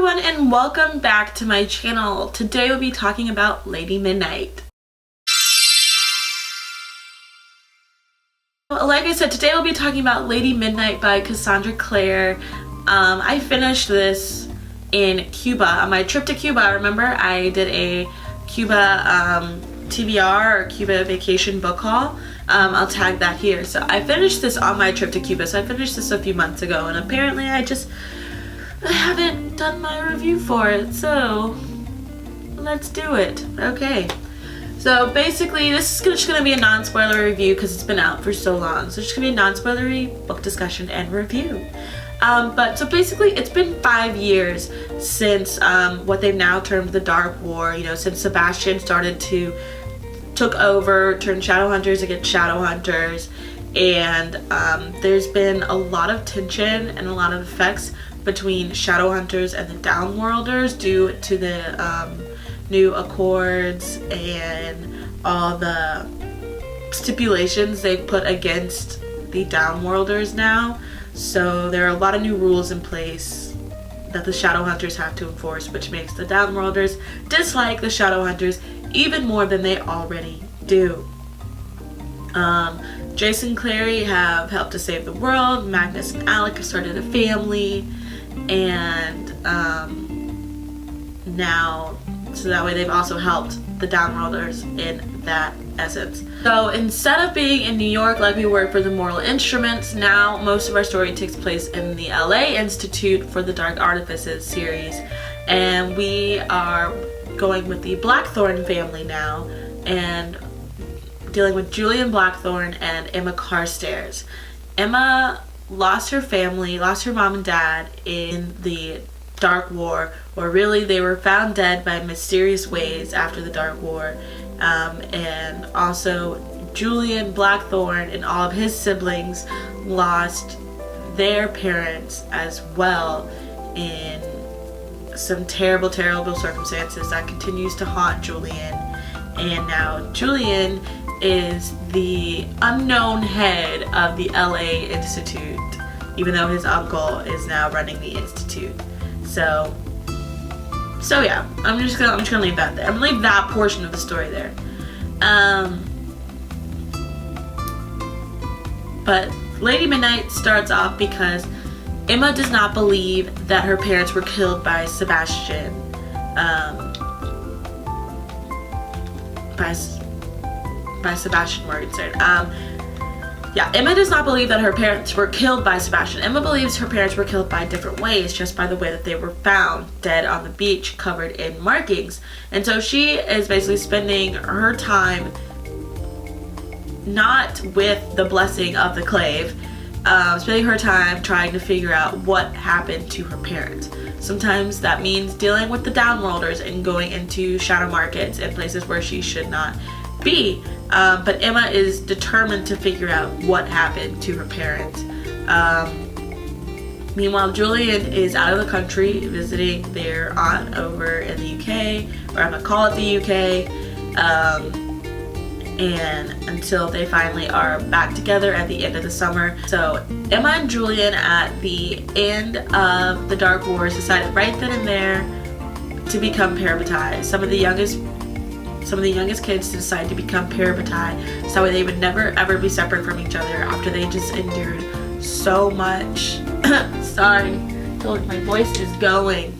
everyone and welcome back to my channel. Today we'll be talking about Lady Midnight. Like I said, today we'll be talking about Lady Midnight by Cassandra Clare. I finished this in Cuba. On my trip to Cuba, remember I did a Cuba TBR or Cuba vacation book haul. I'll tag that here. So I finished this on my trip to Cuba. So I finished this a few months ago and apparently I haven't done my review for it, so let's do it. Okay, so basically this is just going to be a non-spoiler review because it's been out for so long, so it's just going to be a non-spoilery book discussion and review. So basically it's been 5 years since what they've now termed the Dark War, you know, since Sebastian took over, turned Shadowhunters against Shadowhunters, and there's been a lot of tension and a lot of effects between Shadowhunters and the Downworlders due to the new accords and all the stipulations they've put against the Downworlders now. So there are a lot of new rules in place that the Shadowhunters have to enforce, which makes the Downworlders dislike the Shadowhunters even more than they already do. Jace and Clary have helped to save the world. Magnus and Alec have started a family, and now, so that way they've also helped the Downworlders in that essence. So instead of being in New York like we were for the Mortal Instruments, now most of our story takes place in the LA Institute for the Dark Artifices series, and we are going with the Blackthorn family now and dealing with Julian Blackthorn and Emma Carstairs. Emma lost her family, lost her mom and dad in the Dark War, or really they were found dead by mysterious ways after the Dark War. And also Julian Blackthorn and all of his siblings lost their parents as well in some terrible circumstances that continues to haunt Julian. And now Julian is the unknown head of the LA Institute, even though his uncle is now running the institute. So yeah, I'm just gonna leave that there. I'm gonna leave that portion of the story there. But Lady Midnight starts off because Emma does not believe that her parents were killed by Sebastian. By Sebastian Morgenstern. Yeah, Emma does not believe that her parents were killed by Sebastian. Emma believes her parents were killed by different ways, just by the way that they were found dead on the beach covered in markings. And so she is basically spending her time not with the blessing of the Clave, spending her time trying to figure out what happened to her parents. Sometimes that means dealing with the Downworlders and going into shadow markets and places where she should not be. But Emma is determined to figure out what happened to her parents. Meanwhile, Julian is out of the country visiting their aunt over in the UK, or I'm gonna call it the UK, and until they finally are back together at the end of the summer. So Emma and Julian at the end of the Dark Wars decided right then and there to become parabatai. Some of the youngest kids decide to become parabatai, so that way they would never ever be separate from each other after they just endured so much. Sorry, I feel like my voice is going.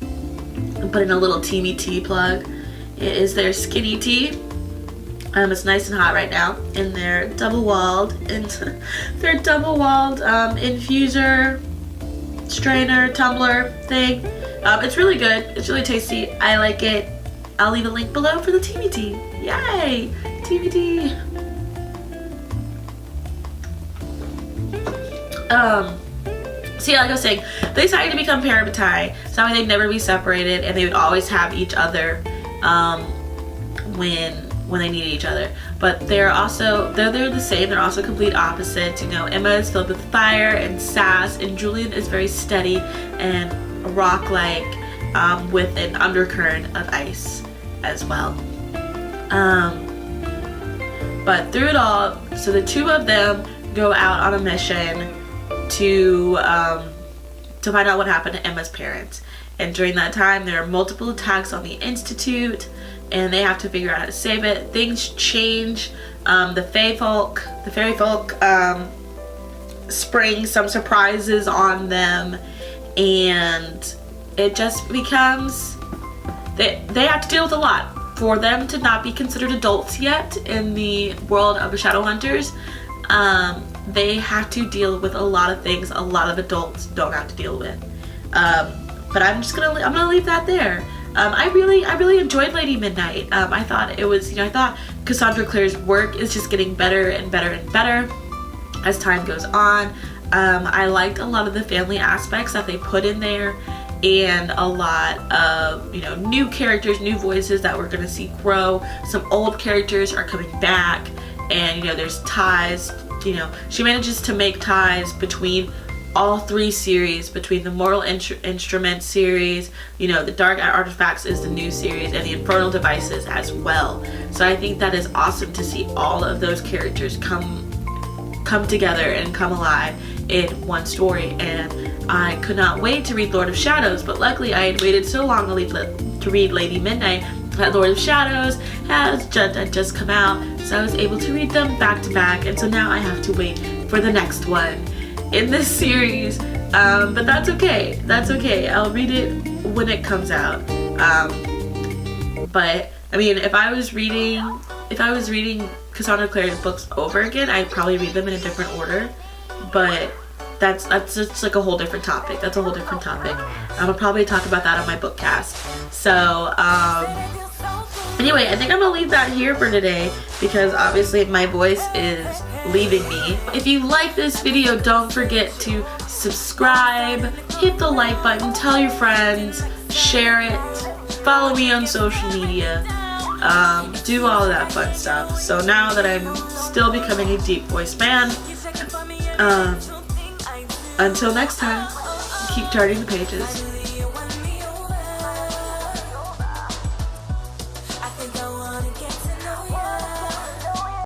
I'm putting a little teamy tea plug. It is their skinny tea. It's nice and hot right now, and they're double-walled, infuser, strainer, tumbler thing. It's really good. It's really tasty. I like it. I'll leave a link below for the teamy tea. Yay! Teamy tea. So yeah, like I was saying, they decided to become parabatai, so that way they'd never be separated and they would always have each other when they needed each other. But they're the same. They're also complete opposites. You know, Emma is filled with fire and sass, and Julian is very steady and rock-like, with an undercurrent of ice as well. But through it all, so the two of them go out on a mission to find out what happened to Emma's parents. And during that time, there are multiple attacks on the Institute, and they have to figure out how to save it. Things change. The fairy folk spring some surprises on them, and it just becomes they have to deal with a lot. For them to not be considered adults yet in the world of the Shadowhunters, they have to deal with a lot of things a lot of adults don't have to deal with. But I'm gonna leave that there. I really enjoyed Lady Midnight. I thought it was, I thought Cassandra Clare's work is just getting better and better and better as time goes on. I liked a lot of the family aspects that they put in there, and a lot of, new characters, new voices that we're gonna see grow. Some old characters are coming back, and there's ties. She manages to make ties between all three series, between the Mortal Instruments series, the Dark Artifacts is the new series, and the Infernal Devices as well. So I think that is awesome to see all of those characters come together and come alive in one story. And I could not wait to read Lord of Shadows, but luckily I had waited so long to read Lady Midnight that Lord of Shadows had just come out, so I was able to read them back to back, and so now I have to wait for the next one in this series, but that's okay. I'll read it when it comes out. But I mean, if I was reading Cassandra Clare's books over again, I'd probably read them in a different order. But that's just like a whole different topic. That's a whole different topic. I'll probably talk about that on my bookcast. So anyway, I think I'm gonna leave that here for today, because obviously my voice is leaving me. If you like this video, don't forget to subscribe, hit the like button, tell your friends, share it, follow me on social media, do all of that fun stuff. So now that I'm still becoming a deep voice man, until next time, keep turning the pages.